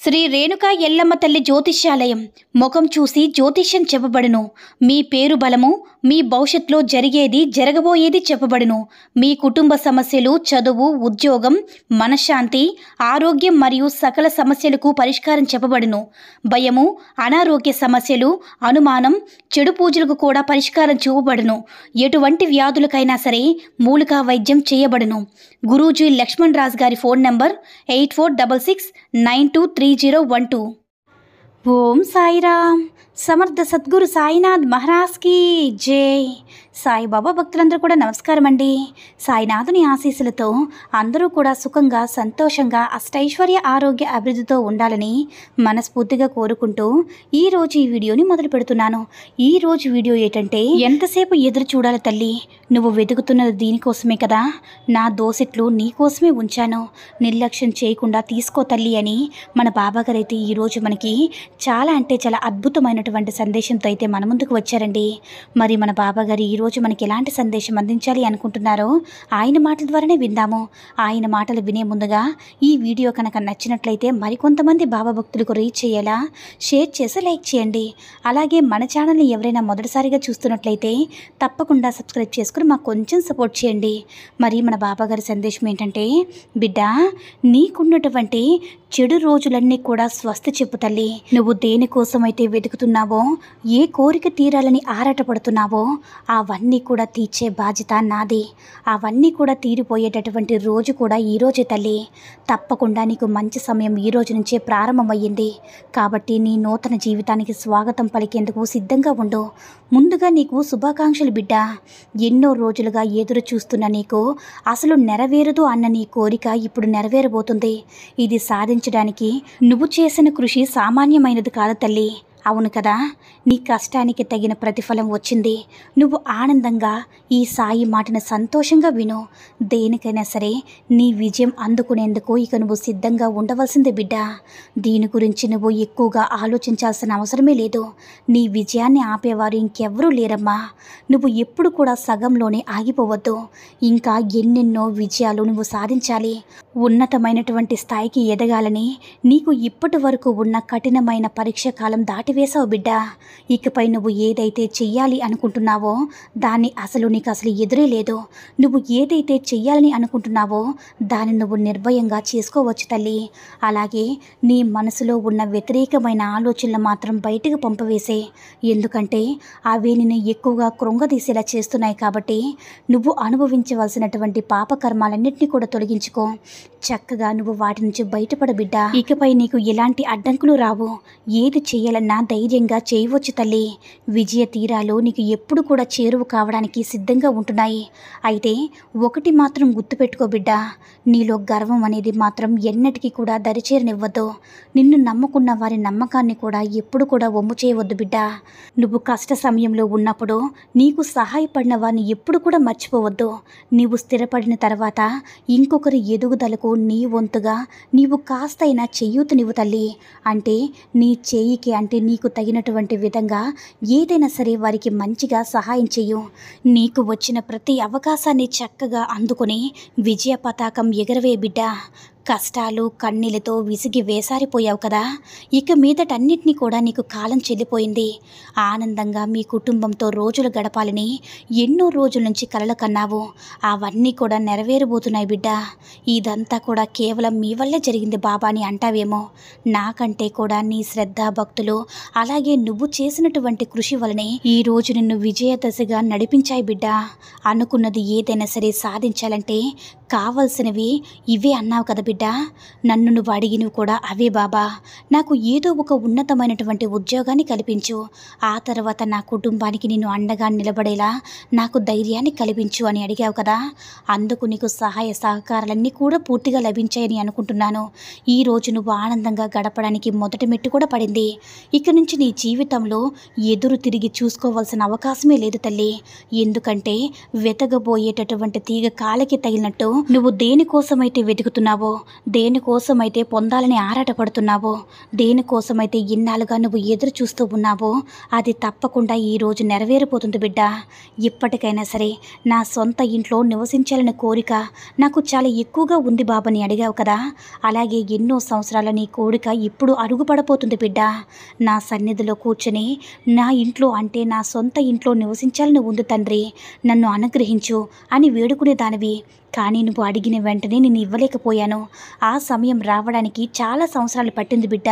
శ్రీ రేణుకా ఎల్లమ్మ తల్లి జ్యోతిష్యాలయం ముఖం చూసి జ్యోతిష్యం చెప్పబడును. మీ పేరు బలము, మీ భవిష్యత్తులో జరిగేది జరగబోయేది చెప్పబడును. మీ కుటుంబ సమస్యలు, చదువు, ఉద్యోగం, మనశ్శాంతి, ఆరోగ్యం మరియు సకల సమస్యలకు పరిష్కారం చెప్పబడును. భయము, అనారోగ్య సమస్యలు, అనుమానం, చెడు పూజలకు కూడా పరిష్కారం చూపబడును. ఎటువంటి వ్యాధులకైనా సరే మూలికా వైద్యం చేయబడును. గురూజీ లక్ష్మణ్ రాజ్ గారి ఫోన్ నంబర్ 8466923012. ఓం సాయిరామ్. సమర్థ సద్గురు సాయినాథ్ మహారాజ్ కి జై. సాయిబాబా భక్తులందరూ కూడా నమస్కారం అండి. సాయినాథుని ఆశీస్సులతో అందరూ కూడా సుఖంగా, సంతోషంగా, అష్టైశ్వర్య, ఆరోగ్య, అభివృద్ధితో ఉండాలని మనస్ఫూర్తిగా కోరుకుంటూ ఈరోజు ఈ వీడియోని మొదలు పెడుతున్నాను. ఈరోజు వీడియో ఏంటంటే, ఎంతసేపు ఎదురు చూడాలి తల్లి, నువ్వు వెతుకుతున్నది దీనికోసమే కదా, నా దోసిట్లు నీకోసమే ఉంచాను, నిర్లక్ష్యం చేయకుండా తీసుకో తల్లి అని మన బాబాగారు అయితే ఈరోజు మనకి చాలా అంటే చాలా అద్భుతమైనటువంటి సందేశంతో అయితే మన ముందుకు వచ్చారండి. మరి మన బాబాగారు ఈరోజు మనకి ఎలాంటి సందేశం అందించాలి అనుకుంటున్నారో ఆయన మాటల ద్వారానే విందాము. ఆయన మాటలు వినే ముందుగా ఈ వీడియో కనుక నచ్చినట్లయితే మరికొంతమంది బాబా భక్తులకు రీచ్ చేయేలా షేర్ చేసి లైక్ చేయండి. అలాగే మన ఛానల్ని ఎవరైనా మొదటిసారిగా చూస్తున్నట్లయితే తప్పకుండా సబ్స్క్రైబ్ చేసుకుని మాకు కొంచెం సపోర్ట్ చేయండి. మరి మన బాబాగారి సందేశం ఏంటంటే, బిడ్డ, నీకున్నటువంటి చెడు రోజులన్నీ కూడా స్వస్తి చెప్పు తల్లి. నువ్వు దేనికోసమైతే వెతుకుతున్నావో, ఏ కోరిక తీరాలని ఆరాటపడుతున్నావో అవన్నీ కూడా తీర్చే బాధ్యత నాది. అవన్నీ కూడా తీరిపోయేటటువంటి రోజు కూడా ఈరోజే తల్లి. తప్పకుండా నీకు మంచి సమయం ఈ రోజు నుంచే ప్రారంభమయ్యింది. కాబట్టి నీ నూతన జీవితానికి స్వాగతం పలికేందుకు సిద్ధంగా ఉండు. ముందుగా నీకు శుభాకాంక్షలు బిడ్డ. ఎన్నో రోజులుగా ఎదురు చూస్తున్న నీకు అసలు నెరవేరదు అన్న నీ కోరిక ఇప్పుడు నెరవేరబోతుంది. ఇది సాధించడానికి నువ్వు చేసిన కృషి సామాన్యమైనది కాదు తల్లి. అవును కదా, నీ కష్టానికి తగిన ప్రతిఫలం వచ్చింది. నువ్వు ఆనందంగా ఈ సాయి మాటను సంతోషంగా విను. దేనికైనా సరే నీ విజయం అందుకునేందుకు ఇక నువ్వు సిద్ధంగా ఉండవలసిందే బిడ్డ. దీని గురించి నువ్వు ఎక్కువగా ఆలోచించాల్సిన అవసరమే లేదు. నీ విజయాన్ని ఆపేవారు ఇంకెవ్వరూ లేరమ్మా. నువ్వు ఎప్పుడు కూడా సగంలోనే ఆగిపోవద్దు. ఇంకా ఎన్నెన్నో విజయాలు నువ్వు సాధించాలి. ఉన్నతమైనటువంటి స్థాయికి ఎదగాలని నీకు ఇప్పటి వరకు ఉన్న కఠినమైన పరీక్ష కాలం దాటివేశావు బిడ్డ. ఇకపై నువ్వు ఏదైతే చెయ్యాలి అనుకుంటున్నావో దాన్ని అసలు నీకు అసలు ఎదురే లేదు. నువ్వు ఏదైతే చెయ్యాలని అనుకుంటున్నావో దాన్ని నువ్వు నిర్భయంగా చేసుకోవచ్చు తల్లి. అలాగే నీ మనసులో ఉన్న వ్యతిరేకమైన ఆలోచనలు మాత్రం బయటకు పంపవేసే. ఎందుకంటే అవి నిన్ను ఎక్కువగా కృంగదీసేలా చేస్తున్నాయి. కాబట్టి నువ్వు అనుభవించవలసినటువంటి పాపకర్మాలన్నింటినీ కూడా తొలగించుకో. చక్కగా నువ్వు వాటి నుంచి బయటపడ బిడ్డ. ఇకపై నీకు ఎలాంటి అడ్డంకులు రావు. ఏది చేయాలన్నా ధైర్యంగా చేయవచ్చు తల్లి. విజయ తీరాలు నీకు ఎప్పుడు కూడా చేరువ కావడానికి సిద్ధంగా ఉంటున్నాయి. అయితే ఒకటి మాత్రం గుర్తుపెట్టుకో బిడ్డ, నీలో గర్వం అనేది మాత్రం ఎన్నటికీ కూడా దరిచేరనివ్వద్దు. నిన్ను నమ్ముకున్న వారి నమ్మకాన్ని కూడా ఎప్పుడు కూడా వమ్ము చేయవద్దు బిడ్డ. నువ్వు కష్ట సమయంలో ఉన్నప్పుడు నీకు సహాయపడిన వారిని ఎప్పుడు కూడా మర్చిపోవద్దు. నీవు స్థిరపడిన తర్వాత ఇంకొకరి ఎదుగుదలకు నీ వంతుగా నీవు కాస్తైనా చేయూతనివ్వు తల్లి. అంటే నీ చేయికి, అంటే నీకు తగినటువంటి విధంగా ఏదైనా సరే వారికి మంచిగా సహాయం చెయ్యు. నీకు వచ్చిన ప్రతి అవకాశాన్ని చక్కగా అందుకొని విజయ పతాకం ఎగరవే బిడ్డ. కష్టాలు, కన్నీళ్ళతో విసిగి వేసారిపోయావు కదా, ఇక మీదటన్నిటినీ కూడా నీకు కాలం చెల్లిపోయింది. ఆనందంగా మీ కుటుంబంతో రోజులు గడపాలని ఎన్నో రోజుల నుంచి కలలు కన్నావు. అవన్నీ కూడా నెరవేరబోతున్నాయి బిడ్డ. ఇదంతా కూడా కేవలం మీ వల్లే జరిగింది బాబా అని అంటావేమో. నాకంటే కూడా నీ శ్రద్ధ, భక్తులు, అలాగే నువ్వు చేసినటువంటి కృషి వలనే ఈరోజు నిన్ను విజయ దశగా నడిపించాయి బిడ్డ. అనుకున్నది ఏదైనా సరే సాధించాలంటే కావలసినవి ఇవే అన్నావు కదా బిడ్డ. నన్ను నువ్వు అడిగినవి కూడా అవే బాబా. నాకు ఏదో ఒక ఉన్నతమైనటువంటి ఉద్యోగాన్ని కల్పించు. ఆ తర్వాత నా కుటుంబానికి నేను అండగా నిలబడేలా నాకు ధైర్యాన్ని కల్పించు అని అడిగావు కదా. అందుకు నీకు సహాయ సహకారాలన్నీ కూడా పూర్తిగా లభించాయని అనుకుంటున్నాను. ఈరోజు నువ్వు ఆనందంగా గడపడానికి మొదటి మెట్టు కూడా పడింది. ఇక నుంచి నీ జీవితంలో ఎదురు తిరిగి చూసుకోవాల్సిన అవకాశమే లేదు తల్లి. ఎందుకంటే వెతగబోయేటటువంటి తీగ కాలికి తగిలినట్టు నువ్వు దేనికోసమైతే వెతుకుతున్నావో దేనికోసమైతే పొందాలని ఆరాటపడుతున్నావో, దేనికోసమైతే ఇన్నాళ్ళుగా నువ్వు ఎదురు చూస్తూ ఉన్నావో అది తప్పకుండా ఈరోజు నెరవేరిపోతుంది బిడ్డ. ఇప్పటికైనా సరే నా సొంత ఇంట్లో నివసించాలనే కోరిక నాకు చాలా ఎక్కువగా ఉంది బాబని అడిగావు కదా, అలాగే ఎన్నో సంవత్సరాల నీ కోరిక ఇప్పుడు అరుగుపడపోతుంది బిడ్డ. నా సన్నిధిలో కూర్చొని నా ఇంట్లో అంటే నా సొంత ఇంట్లో నివసించాలని ఉంది తండ్రి, నన్ను అనుగ్రహించు అని వేడుకునేదానివి. కానీ నువ్వు అడిగిన వెంటనే నేను ఇవ్వలేకపోయాను. ఆ సమయం రావడానికి చాలా సంవత్సరాలు పట్టింది బిడ్డ.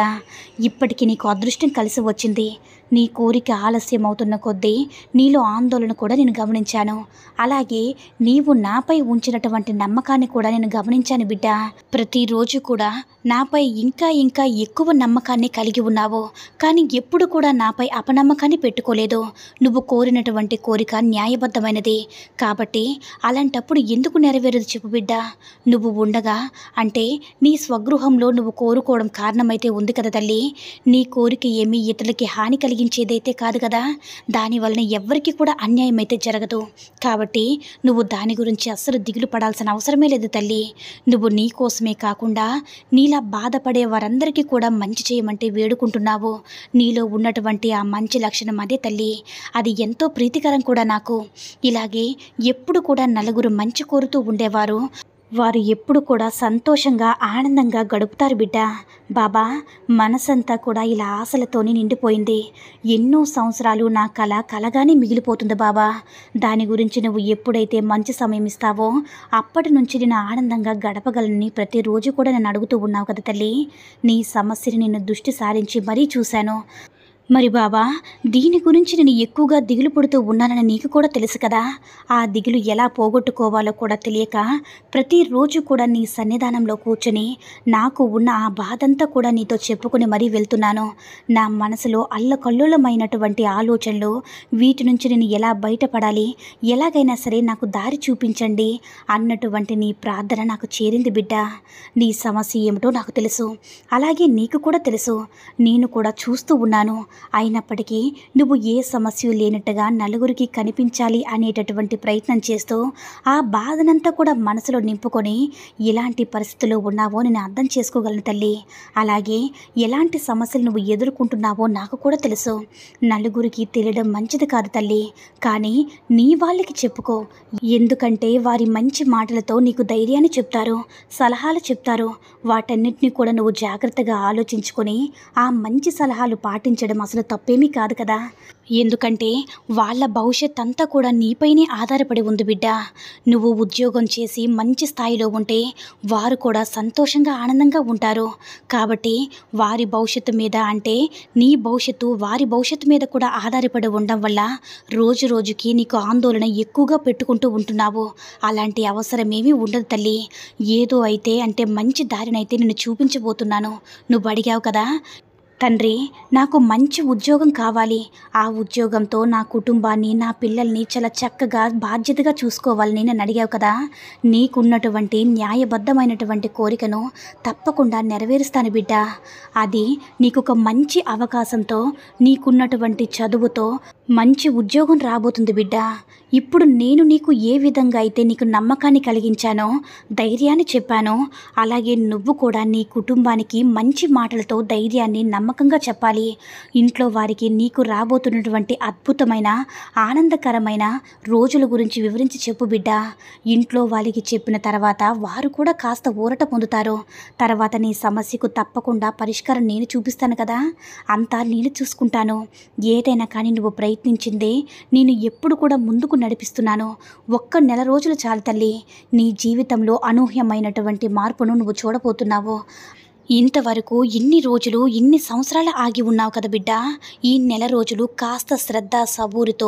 ఇప్పటికీ నీకు అదృష్టం కలిసి వచ్చింది. నీ కోరిక ఆలస్యం అవుతున్న కొద్దీ నీలో ఆందోళన కూడా నేను గమనించాను. అలాగే నీవు నాపై ఉంచినటువంటి నమ్మకాన్ని కూడా నేను గమనించాను బిడ్డ. ప్రతిరోజు కూడా నాపై ఇంకా ఇంకా ఎక్కువ నమ్మకాన్ని కలిగి ఉన్నావు, కానీ ఎప్పుడు కూడా నాపై అపనమ్మకాన్ని పెట్టుకోలేదు. నువ్వు కోరినటువంటి కోరిక న్యాయబద్ధమైనది కాబట్టి అలాంటప్పుడు ఎందుకు నెరవేరదు చెప్పు బిడ్డ. నువ్వు ఉండగా అంటే నీ స్వగృహంలో నువ్వు కోరుకోవడం కారణమైతే ఉంది కదా తల్లి. నీ కోరిక ఏమీ ఇతరులకి హాని కలిగించేదైతే కాదు కదా, దానివలన ఎవ్వరికి కూడా అన్యాయం అయితే జరగదు. కాబట్టి నువ్వు దాని గురించి అస్సలు దిగులు పడాల్సిన అవసరమే లేదు తల్లి. నువ్వు నీ కోసమే కాకుండా నీలా బాధపడే వారందరికీ కూడా మంచి చేయమంటే వేడుకుంటున్నావు. నీలో ఉన్నటువంటి ఆ మంచి లక్షణం అదే తల్లి. అది ఎంతో ప్రీతికరం కూడా నాకు. ఇలాగే ఎప్పుడు కూడా నలుగురు మంచి కోరుతూ ఉండేవారు. వారు ఎప్పుడు కూడా సంతోషంగా ఆనందంగా గడుపుతారు బిడ్డ. బాబా, మనసంతా కూడా ఇలా ఆశలతోనే నిండిపోయింది. ఎన్నో సంవత్సరాలు నా కళ కలగానే మిగిలిపోతుంది బాబా. దాని గురించి నువ్వు ఎప్పుడైతే మంచి సమయం ఇస్తావో అప్పటి నుంచి నేను ఆనందంగా గడపగలనని ప్రతిరోజు కూడా నేను అడుగుతూ ఉన్నావు కదా తల్లి. నీ సమస్యని నేను దృష్టి సారించి మరీ చూశాను. మరి బాబా, దీని గురించి నేను ఎక్కువగా దిగులు పడుతూ ఉన్నానని నీకు కూడా తెలుసు కదా. ఆ దిగులు ఎలా పోగొట్టుకోవాలో కూడా తెలియక ప్రతిరోజు కూడా నీ సన్నిధానంలో కూర్చొని నాకు ఉన్న ఆ బాధంతా కూడా నీతో చెప్పుకొని మరీ వెళ్తున్నాను. నా మనసులో అల్లకల్లోలమైనటువంటి ఆలోచనలు, వీటి నుంచి నేను ఎలా బయటపడాలి, ఎలాగైనా సరే నాకు దారి చూపించండి అన్నటువంటి నీ ప్రార్థన నాకు చేరింది బిడ్డ. నీ సమస్య ఏమిటో నాకు తెలుసు, అలాగే నీకు కూడా తెలుసు. నేను కూడా చూస్తూ ఉన్నాను. అయినప్పటికీ నువ్వు ఏ సమస్య లేనట్టుగా నలుగురికి కనిపించాలి అనేటటువంటి ప్రయత్నం చేస్తూ ఆ బాధనంతా కూడా మనసులో నింపుకొని ఎలాంటి పరిస్థితుల్లో ఉన్నావో నేను అర్థం చేసుకోగలను తల్లి. అలాగే ఎలాంటి సమస్యలు నువ్వు ఎదుర్కొంటున్నావో నాకు కూడా తెలుసు. నలుగురికి తెలియడం మంచిది కాదు తల్లి, కానీ నీ వాళ్ళకి చెప్పుకో. ఎందుకంటే వారి మంచి మాటలతో నీకు ధైర్యాన్ని చెప్తారు, సలహాలు చెప్తారు. వాటన్నిటిని కూడా నువ్వు జాగ్రత్తగా ఆలోచించుకొని ఆ మంచి సలహాలు పాటించడం అసలు తప్పేమీ కాదు కదా. ఎందుకంటే వాళ్ళ భవిష్యత్ అంతా కూడా నీపైనే ఆధారపడి ఉంది బిడ్డ. నువ్వు ఉద్యోగం చేసి మంచి స్థాయిలో ఉంటే వారు కూడా సంతోషంగా ఆనందంగా ఉంటారు. కాబట్టి వారి భవిష్యత్తు మీద అంటే నీ భవిష్యత్తు వారి భవిష్యత్తు మీద కూడా ఆధారపడి ఉండడం వల్ల రోజు రోజుకి నీకు ఆందోళన ఎక్కువగా పెట్టుకుంటూ ఉంటున్నావు. అలాంటి అవసరం ఏమీ ఉండదు తల్లి. ఏదో అయితే అంటే మంచి దారినైతే నేను చూపించబోతున్నాను. నువ్వు అడిగావు కదా తండ్రి, నాకు మంచి ఉద్యోగం కావాలి, ఆ ఉద్యోగంతో నా కుటుంబాన్ని నా పిల్లల్ని చాలా చక్కగా బాధ్యతగా చూసుకోవాలని నేను అడిగావు కదా. నీకున్నటువంటి న్యాయబద్ధమైనటువంటి కోరికను తప్పకుండా నెరవేరుస్తాను బిడ్డ. అది నీకు ఒక మంచి అవకాశంతో, నీకున్నటువంటి చదువుతో మంచి ఉద్యోగం రాబోతుంది బిడ్డ. ఇప్పుడు నేను నీకు ఏ విధంగా అయితే నీకు నమ్మకాన్ని కలిగించానో, ధైర్యాన్ని చెప్పానో, అలాగే నువ్వు కూడా నీ కుటుంబానికి మంచి మాటలతో ధైర్యాన్ని నమ్మకంగా చెప్పాలి. ఇంట్లో వారికి నీకు రాబోతున్నటువంటి అద్భుతమైన ఆనందకరమైన రోజుల గురించి వివరించి చెప్పు బిడ్డ. ఇంట్లో వాళ్ళకి చెప్పిన తర్వాత వారు కూడా కాస్త ఊరట పొందుతారు. తర్వాత నీ సమస్యకు తప్పకుండా పరిష్కారం నేను చూపిస్తాను కదా, అంతా నేను చూసుకుంటాను. ఏదైనా కానీ నువ్వు ప్రయత్నించిందే నేను ఎప్పుడు కూడా ముందుకు నడిపిస్తున్నాను. ఒక్క నెల రోజులు చాలు తల్లి, నీ జీవితంలో అనూహ్యమైనటువంటి మార్పును నువ్వు చూడబోతున్నావు. ఇంతవరకు ఇన్ని రోజులు ఇన్ని సంవత్సరాలు ఆగి ఉన్నావు కదా బిడ్డ. ఈ నెల రోజులు కాస్త శ్రద్ధ సబూరితో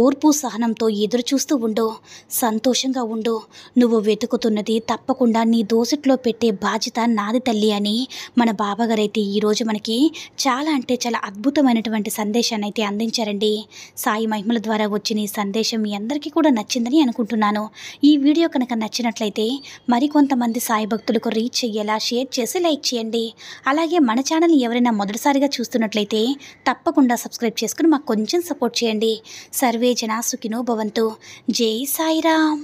ఓర్పు సహనంతో ఎదురు చూస్తూ ఉండు, సంతోషంగా ఉండు. నువ్వు వెతుకుతున్నది తప్పకుండా నీ దోసిట్లో పెట్టే బాధ్యత నాది తల్లి అని మన బాబాగారైతే ఈరోజు మనకి చాలా అంటే చాలా అద్భుతమైనటువంటి సందేశాన్ని అయితే అందించారండి. సాయి మహిమల ద్వారా వచ్చిన ఈ సందేశం మీ అందరికీ కూడా నచ్చిందని అనుకుంటున్నాను. ఈ వీడియో కనుక నచ్చినట్లయితే మరికొంతమంది సాయి భక్తులకు రీచ్ అయ్యేలా షేర్ చేసి లైక్ చేయండి. అలాగే మన ఛానల్ని ఎవరైనా మొదటిసారిగా చూస్తున్నట్లయితే తప్పకుండా సబ్స్క్రైబ్ చేసుకుని మాకు కొంచెం సపోర్ట్ చేయండి. సర్వే జనా సుఖినో భవంతు. జై సాయిరామ్.